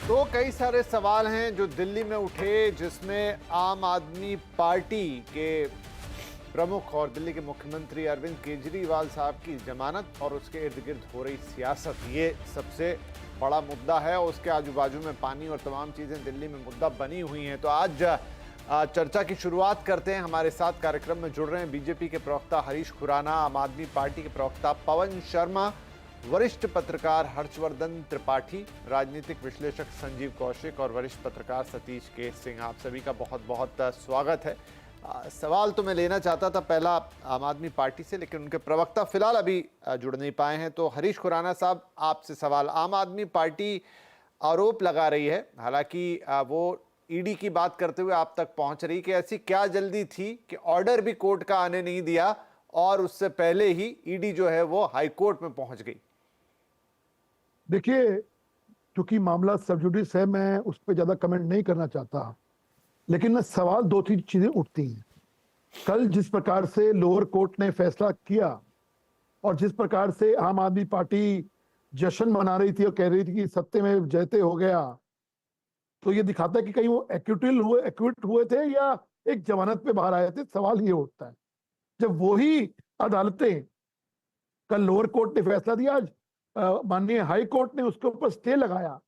तो कई सारे सवाल हैं जो दिल्ली में उठे, जिसमें आम आदमी पार्टी के प्रमुख और दिल्ली के मुख्यमंत्री अरविंद केजरीवाल साहब की जमानत और उसके इर्द गिर्द हो रही सियासत, ये सबसे बड़ा मुद्दा है। और उसके आजू बाजू में पानी और तमाम चीज़ें दिल्ली में मुद्दा बनी हुई हैं। तो आज चर्चा की शुरुआत करते हैं। हमारे साथ कार्यक्रम में जुड़ रहे हैं बीजेपी के प्रवक्ता हरीश खुराना, आम आदमी पार्टी के प्रवक्ता पवन शर्मा, वरिष्ठ पत्रकार हर्षवर्धन त्रिपाठी, राजनीतिक विश्लेषक संजीव कौशिक और वरिष्ठ पत्रकार सतीश के सिंह। आप सभी का बहुत बहुत स्वागत है। सवाल तो मैं लेना चाहता था पहला आम आदमी पार्टी से, लेकिन उनके प्रवक्ता फिलहाल अभी जुड़ नहीं पाए हैं। तो हरीश खुराना साहब, आपसे सवाल। आम आदमी पार्टी आरोप लगा रही है, हालांकि वो ईडी की बात करते हुए आप तक पहुंच रही, कि ऐसी क्या जल्दी थी कि ऑर्डर भी कोर्ट का आने नहीं दिया और उससे पहले ही ईडी जो है वो हाई कोर्ट में पहुंच गई। देखिए, क्योंकि मामला सब जुडिस है, मैं उस पर ज्यादा कमेंट नहीं करना चाहता, लेकिन सवाल दो तीन चीजें उठती हैं। कल जिस प्रकार से लोअर कोर्ट ने फैसला किया और जिस प्रकार से आम आदमी पार्टी जश्न मना रही थी और कह रही थी कि सत्य में जयते हो गया, तो ये दिखाता है कि कहीं वो एक्विट हुए थे या एक जमानत पे बाहर आए थे। सवाल ये उठता है, जब वही अदालतें, कल लोअर कोर्ट ने फैसला दिया, आज माननीय हाई कोर्ट ने उसके ऊपर स्टे लगाया,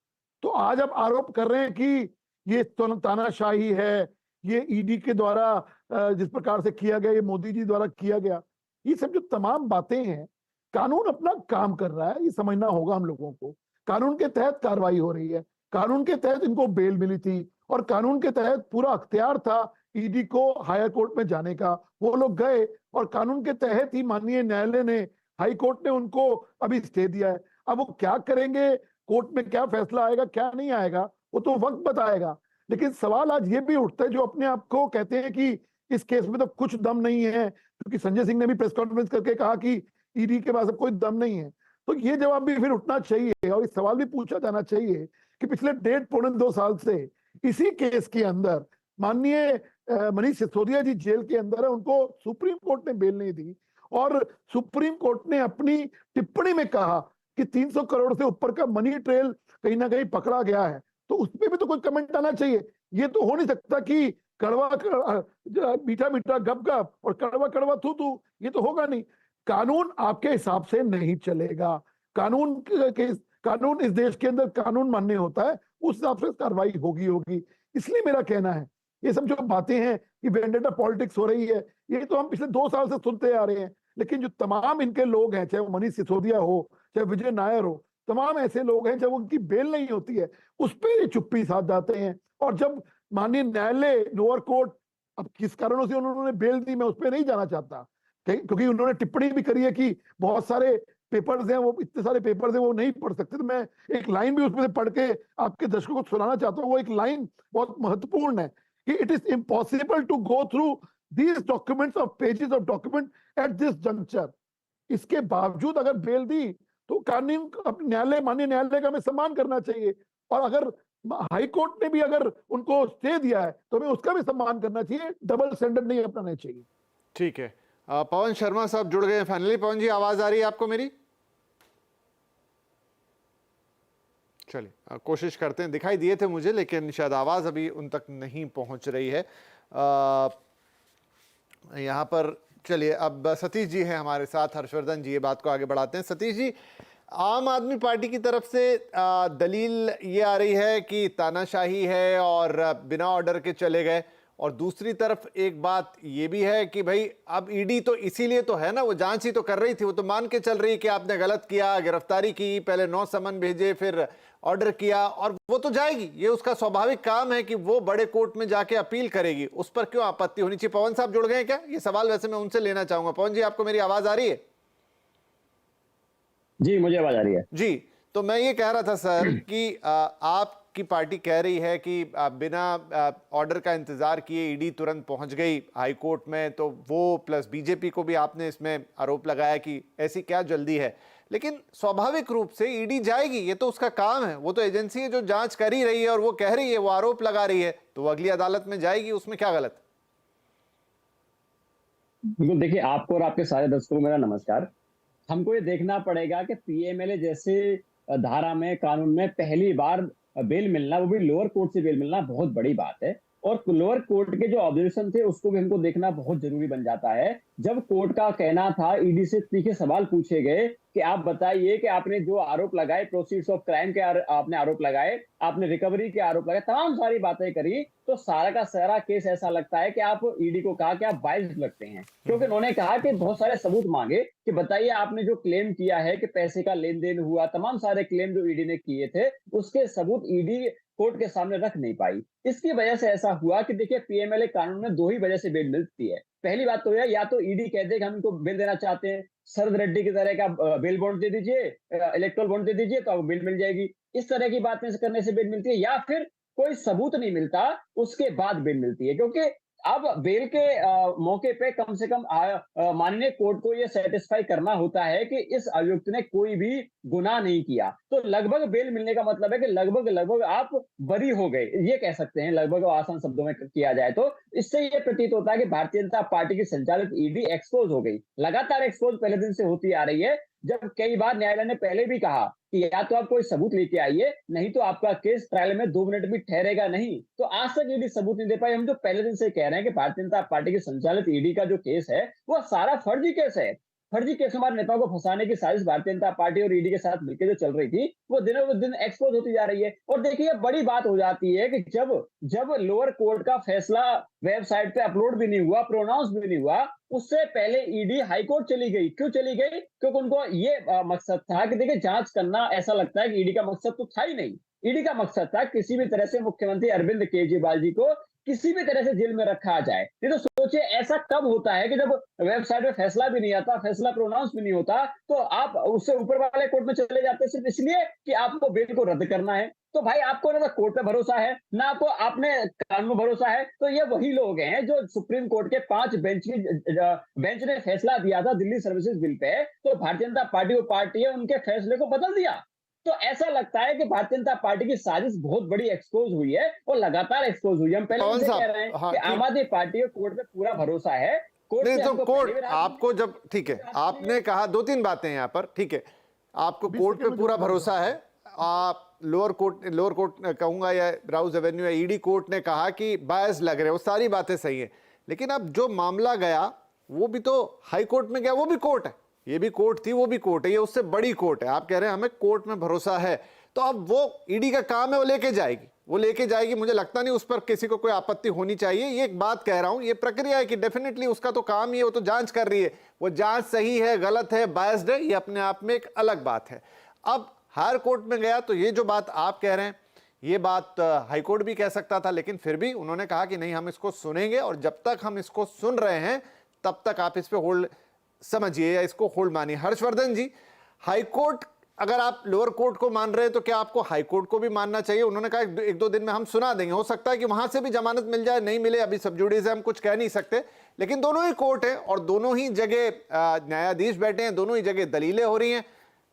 तो आज आप आरोप कर रहे हैं कि ये तानाशाही है, ये ईडी के द्वारा जिस प्रकार से किया गया, ये मोदी जी द्वारा किया गया। ये सब जो तमाम बातें हैं, कानून अपना काम कर रहा है, ये समझना होगा हम लोगों को। कानून के तहत कार्रवाई हो रही है, कानून के तहत इनको बेल मिली थी और कानून के तहत पूरा अख्तियार था ईडी को हायर कोर्ट में जाने का। वो लोग गए और कानून के तहत ही माननीय न्यायालय ने, हाई कोर्ट ने उनको अभी स्टे दिया है। अब वो क्या करेंगे, कोर्ट में क्या फैसला आएगा क्या नहीं आएगा, वो तो वक्त बताएगा। लेकिन सवाल आज ये भी उठता है, जो अपने आप को कहते हैं कि इस केस में तो कुछ दम नहीं है, क्योंकि संजय सिंह ने भी प्रेस कॉन्फ्रेंस करके कहा कि ईडी के पास अब कोई दम नहीं है। तो ये जवाब भी फिर उठना चाहिए और इस सवाल भी पूछा जाना चाहिए कि पिछले 1.5-2 साल से इसी केस के अंदर माननीय मनीष सिसोदिया जी जेल के अंदर है, उनको सुप्रीम कोर्ट ने बेल नहीं दी और सुप्रीम कोर्ट ने अपनी टिप्पणी में कहा कि 300 करोड़ से ऊपर का मनी ट्रेल कहीं ना कहीं पकड़ा गया है। तो उस पर भी तो कोई कमेंट आना चाहिए। ये तो हो नहीं सकता कि कड़वा मीठा मीठा गप गप और कड़वा कड़वा थू थू, ये तो होगा नहीं। कानून आपके हिसाब से नहीं चलेगा। कानून इस देश के अंदर कानून मान्य होता है, उस हिसाब से कार्रवाई होगी। इसलिए मेरा कहना है, ये सब जो बातें हैं कि वेंडेटा पॉलिटिक्स हो रही है, ये तो हम पिछले 2 साल से सुनते आ रहे हैं। लेकिन जो तमाम इनके लोग हैं, चाहे वो मनीष सिसोदिया हो, चाहे विजय नायर हो, तमाम ऐसे लोग हैं जब उनकी बेल नहीं होती है उस पर ये चुप्पी साध जाते हैं। और जब माननीय न्यायालय, लोअर कोर्ट, अब किस कारणों से उन्होंने बेल दी, मैं उस पर नहीं जाना चाहता, क्योंकि उन्होंने टिप्पणी भी करी है कि बहुत सारे पेपर्स हैं, वो इतने सारे पेपर्स हैं वो नहीं पढ़ सकते। तो मैं एक लाइन भी उसमें से पढ़ के आपके दर्शकों को सुनाना चाहता हूँ। वो एक लाइन बहुत महत्वपूर्ण है कि it is impossible to go through these documents of pages of document at this juncture. इसके बावजूद अगर बेल दी तो कानून, न्यायालय, माननीय न्यायालय का हमें सम्मान करना चाहिए। और अगर हाई कोर्ट ने भी अगर उनको स्टे दिया है तो हमें उसका भी सम्मान करना चाहिए। डबल स्टैंडर्ड नहीं अपनाना चाहिए। ठीक है, पवन शर्मा साहब जुड़ गए हैं फाइनली। पवन जी, आवाज आ रही है आपको मेरी? चलिए कोशिश करते हैं। दिखाई दिए थे मुझे, लेकिन शायद आवाज अभी उन तक नहीं पहुंच रही है। यहाँ पर चलिए, अब सतीश जी हैं हमारे साथ, हर्षवर्धन जी, ये बात को आगे बढ़ाते हैं। सतीश जी, आम आदमी पार्टी की तरफ से दलील ये आ रही है कि तानाशाही है और बिना ऑर्डर के चले गए, और दूसरी तरफ एक बात ये भी है कि भाई अब ईडी तो इसीलिए तो है ना, वो जांच ही तो कर रही थी, वो तो मान के चल रही है कि आपने गलत किया, गिरफ्तारी की, पहले 9 समन भेजे, फिर ऑर्डर किया, और वो तो जाएगी, ये उसका स्वाभाविक काम है कि वो बड़े कोर्ट में जाके अपील करेगी। उस पर क्यों आपत्ति होनी चाहिए? पवन साहब जुड़ गए क्या? ये सवाल वैसे मैं उनसे लेना चाहूंगा। पवन जी, आपको मेरी आवाज आ रही है? जी, मुझे आवाज आ रही है जी। तो मैं ये कह रहा था सर कि आपकी पार्टी कह रही है कि बिना ऑर्डर का इंतजार किए ईडी तुरंत पहुंच गई हाई कोर्ट में, तो वो प्लस बीजेपी को भी आपने इसमें आरोप लगाया कि ऐसी क्या जल्दी है। लेकिन स्वाभाविक रूप से ईडी जाएगी, ये तो उसका काम है, वो तो एजेंसी है जो जांच कर ही रही है और वो कह रही है, वो आरोप लगा रही है, तो वो अगली अदालत में जाएगी, उसमें क्या गलत? बिल्कुल। देखिए, आपको और आपके सारे दर्शकों को मेरा नमस्कार। हमको ये देखना पड़ेगा कि पीएमएलए जैसे धारा में, कानून में पहली बार बेल मिलना, वो भी लोअर कोर्ट से बेल मिलना बहुत बड़ी बात है। और लोअर कोर्ट के जो ऑब्जर्वेशन थे उसको भी हमको देखना बहुत जरूरी बन जाता है। जब कोर्ट का कहना था, ईडी से तीखे सवाल पूछे गए कि आप बताइए कि आपने जो आरोप लगाए, प्रोसीड्स ऑफ क्राइम के आपने आरोप लगाए, आपने रिकवरी के आरोप लगाए, तमाम सारी बातें करी, तो सारा का सारा केस ऐसा लगता है कि आप ईडी को कहा कि आप बाइस्ड लगते हैं, क्योंकि उन्होंने कहा कि बहुत सारे सबूत मांगे कि बताइए आपने जो क्लेम किया है कि पैसे का लेन देन हुआ, तमाम सारे क्लेम जो ईडी ने किए थे उसके सबूत ईडी कोर्ट के सामने रख नहीं पाई। इसकी वजह से ऐसा हुआ कि देखिए पीएमएलए कानून में दो ही वजह से बेल मिलती है। पहली बात तो यह, या तो ईडी कहते हैं कि हम इनको बेल देना चाहते हैं, शरद रेड्डी की तरह का बेल बॉन्ड दे दीजिए, इलेक्टोरल बॉन्ड दे दीजिए तो बेल मिल जाएगी, इस तरह की बातें करने से बेल मिलती है, या फिर कोई सबूत नहीं मिलता उसके बाद बेल मिलती है। क्योंकि अब बेल के मौके पे कम से कम माननीय कोर्ट को यह सेटिस्फाई करना होता है कि इस अभियुक्त ने कोई भी गुनाह नहीं किया, तो लगभग बेल मिलने का मतलब है कि लगभग लगभग आप बरी हो गए, ये कह सकते हैं, लगभग आसान शब्दों में किया जाए तो। इससे यह प्रतीत होता है कि भारतीय जनता पार्टी की संचालित ईडी एक्सपोज हो गई, लगातार एक्सपोज पहले दिन से होती आ रही है। जब कई बार न्यायालय ने पहले भी कहा कि या तो आप कोई सबूत लेके आइए, नहीं तो आपका केस ट्रायल में 2 मिनट भी ठहरेगा नहीं, तो आज तक ईडी सबूत नहीं दे पाई। हम जो पहले दिन से कह रहे हैं कि भारतीय जनता पार्टी की संचालित ईडी का जो केस है वो सारा फर्जी केस है। फर्जी केस हमारे नेताओं को फंसाने की साजिश भारतीय जनता पार्टी और ईडी के साथ मिलकर जो चल रही थी वो दिनों दिन एक्सपोज होती जा रही है। और देखिए बड़ी बात हो जाती है कि जब लोअर कोर्ट का फैसला वेबसाइट पे अपलोड भी नहीं हुआ, प्रोनाउंस भी नहीं हुआ, उससे पहले ईडी हाईकोर्ट चली गई। क्यों चली गई? क्योंकि उनको ये मकसद था कि देखिए जांच करना, ऐसा लगता है कि ईडी का मकसद तो था ही नहीं। ईडी का मकसद था किसी भी तरह से मुख्यमंत्री अरविंद केजरीवाल जी को किसी भी तरह से जेल में रखा जाए। नहीं तो सोचिए ऐसा कब होता है कि जब वेबसाइट पे फैसला भी नहीं आता, फैसला प्रोनाउंस भी नहीं होता, तो आप उससे ऊपर वाले कोर्ट में चले जाते हैं सिर्फ इसलिए कि आपको बेल को रद्द करना है। तो भाई आपको ना तो कोर्ट पे भरोसा है, ना आपको आपने कानून में भरोसा है। तो ये वही लोग हैं जो सुप्रीम कोर्ट के 5 बेंच ने फैसला दिया था दिल्ली सर्विसेज बिल पे, तो भारतीय जनता पार्टी वो पार्टी है, उनके फैसले को बदल दिया। तो ऐसा लगता है कि भारतीय जनता पार्टी की साजिश बहुत बड़ी एक्सपोज हुई है और लगातार एक्सपोज हुई है। हम पहले से कह रहे हैं कि आम आदमी पार्टी को कोर्ट पे पूरा भरोसा है। कोर्ट नहीं तो कोर्ट आपको जब, ठीक है, आपने कहा 2-3 बातें यहाँ पर, ठीक है, आपको कोर्ट पे पूरा भरोसा है। आप लोअर कोर्ट कहूंगा या राउज एवेन्यू या ईडी कोर्ट ने कहा कि बायस लग रहे, वो सारी बातें सही है, लेकिन अब जो मामला गया वो भी तो हाई कोर्ट में गया, वो भी कोर्ट है, ये भी कोर्ट थी, वो भी कोर्ट है, ये उससे बड़ी कोर्ट है। आप कह रहे हैं हमें कोर्ट में भरोसा है, तो अब वो ईडी का काम है, वो लेके जाएगी। मुझे लगता नहीं उस पर किसी को कोई आपत्ति होनी चाहिए। ये एक बात कह रहा हूं, ये प्रक्रिया है कि डेफिनेटली उसका तो काम ही है, वो तो जांच कर रही है। वो जांच सही है, गलत है, बायस्ड है, ये अपने आप में एक अलग बात है। अब हायर कोर्ट में गया तो ये जो बात आप कह रहे हैं, ये बात हाई कोर्ट भी कह सकता था, लेकिन फिर भी उन्होंने कहा कि नहीं, हम इसको सुनेंगे, और जब तक हम इसको सुन रहे हैं तब तक आप इस पे होल्ड समझिए या इसको होल्ड मानिए। हर्षवर्धन जी, हाई कोर्ट, अगर आप लोअर कोर्ट को मान रहे हैं तो क्या आपको हाई कोर्ट को भी मानना चाहिए? उन्होंने कहा 1-2 दिन में हम सुना देंगे, हो सकता है कि वहां से भी जमानत मिल जाए, नहीं मिले, अभी सब जुडिस है, हम कुछ कह नहीं सकते, लेकिन दोनों ही कोर्ट है और दोनों ही जगह न्यायाधीश बैठे हैं, दोनों ही जगह दलीलें हो रही हैं,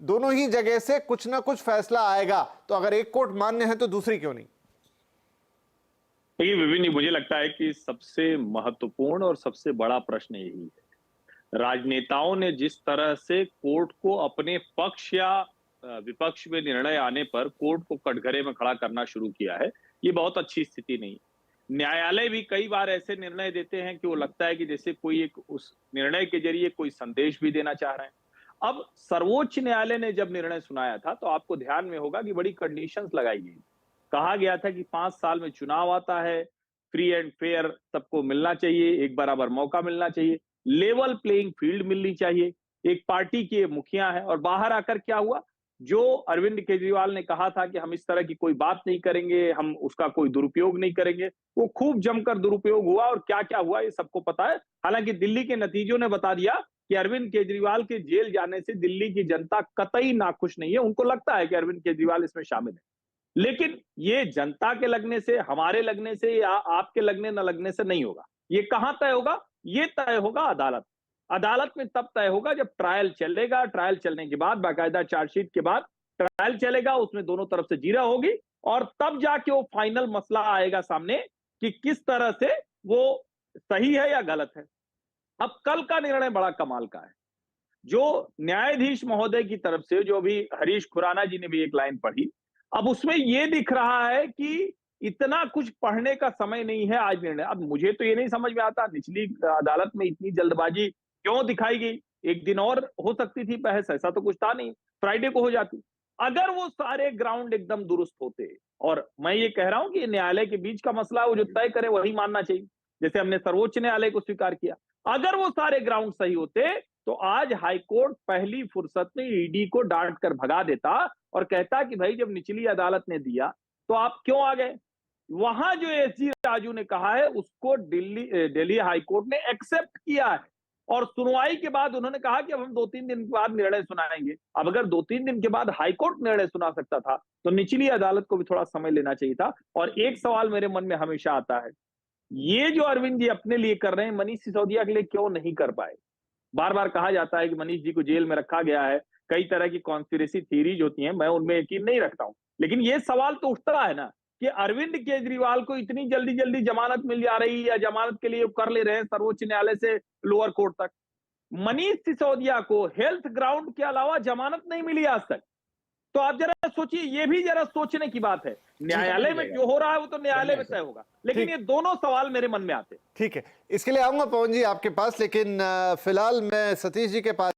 दोनों ही जगह से कुछ ना कुछ फैसला आएगा। तो अगर एक कोर्ट मान्य है तो दूसरी क्यों नहीं? देखिए विभिन्न, मुझे लगता है कि सबसे महत्वपूर्ण और सबसे बड़ा प्रश्न यही है, राजनेताओं ने जिस तरह से कोर्ट को अपने पक्ष या विपक्ष में निर्णय आने पर कोर्ट को कटघरे में खड़ा करना शुरू किया है, ये बहुत अच्छी स्थिति नहीं। न्यायालय भी कई बार ऐसे निर्णय देते हैं कि वो लगता है कि जैसे कोई एक उस निर्णय के जरिए कोई संदेश भी देना चाह रहे हैं। अब सर्वोच्च न्यायालय ने जब निर्णय सुनाया था तो आपको ध्यान में होगा कि बड़ी कंडीशंस लगाई गई। कहा गया था कि 5 साल में चुनाव आता है, फ्री एंड फेयर सबको मिलना चाहिए, एक बराबर मौका मिलना चाहिए, लेवल प्लेइंग फील्ड मिलनी चाहिए। एक पार्टी के मुखिया है और बाहर आकर क्या हुआ, जो अरविंद केजरीवाल ने कहा था कि हम इस तरह की कोई बात नहीं करेंगे, हम उसका कोई दुरुपयोग नहीं करेंगे, वो खूब जमकर दुरुपयोग हुआ। और क्या क्या हुआ ये सबको पता है। हालांकि दिल्ली के नतीजों ने बता दिया कि अरविंद केजरीवाल के जेल जाने से दिल्ली की जनता कतई नाखुश नहीं है। उनको लगता है कि अरविंद केजरीवाल इसमें शामिल है, लेकिन ये जनता के लगने से, हमारे लगने से या आपके लगने न लगने से नहीं होगा। ये कहां तय होगा? ये तय होगा अदालत। अदालत में तब तय होगा जब ट्रायल चलेगा। ट्रायल चलने के बाद, बाकायदा चार्जशीट के बाद ट्रायल चलेगा, उसमें दोनों तरफ से जीरा होगी, और तब जाके वो फाइनल मसला आएगा सामने कि किस तरह से वो सही है या गलत है। अब कल का निर्णय बड़ा कमाल का है। जो न्यायाधीश महोदय की तरफ से, जो भी हरीश खुराना जी ने भी एक लाइन पढ़ी, अब उसमें ये दिख रहा है कि इतना कुछ पढ़ने का समय नहीं है आज निर्णय। अब मुझे तो ये नहीं समझ में आता निचली अदालत में इतनी जल्दबाजी क्यों दिखाई गई। एक दिन और हो सकती थी बहस, ऐसा तो कुछ था नहीं, फ्राइडे को हो जाती। अगर वो सारे ग्राउंड एकदम दुरुस्त होते, और मैं ये कह रहा हूं कि न्यायालय के बीच का मसला है, वो जो तय करे वही मानना चाहिए, जैसे हमने सर्वोच्च न्यायालय को स्वीकार किया। अगर वो सारे ग्राउंड सही होते तो आज हाईकोर्ट पहली फुर्सत में ईडी को डांट कर भगा देता और कहता कि भाई जब निचली अदालत ने दिया तो आप क्यों आ गए। वहां जो एसजी राजू ने कहा है उसको दिल्ली हाईकोर्ट ने एक्सेप्ट किया है, और सुनवाई के बाद उन्होंने कहा कि अब हम 2-3 दिन के बाद निर्णय सुनाएंगे। अब अगर 2-3 दिन के बाद हाईकोर्ट निर्णय सुना सकता था तो निचली अदालत को भी थोड़ा समय लेना चाहिए था। और एक सवाल मेरे मन में हमेशा आता है, ये जो अरविंद जी अपने लिए कर रहे हैं, मनीष सिसोदिया के लिए क्यों नहीं कर पाए। बार बार कहा जाता है कि मनीष जी को जेल में रखा गया है, कई तरह की कॉन्स्पिरेसी थीरीज होती हैं, मैं उनमें यकीन नहीं रखता हूं, लेकिन ये सवाल तो उठता है ना कि अरविंद केजरीवाल को इतनी जल्दी जल्दी जमानत मिल जा रही है, या जमानत के लिए कर ले रहे हैं सर्वोच्च न्यायालय से लोअर कोर्ट तक। मनीष सिसोदिया को हेल्थ ग्राउंड के अलावा जमानत नहीं मिली आज तक। तो आप जरा सोचिए, ये भी जरा सोचने की बात है। न्यायालय में जो हो रहा है वो तो न्यायालय में तय होगा, लेकिन ये दोनों सवाल मेरे मन में आते हैं। ठीक है, इसके लिए आऊंगा पवन जी आपके पास, लेकिन फिलहाल मैं सतीश जी के पास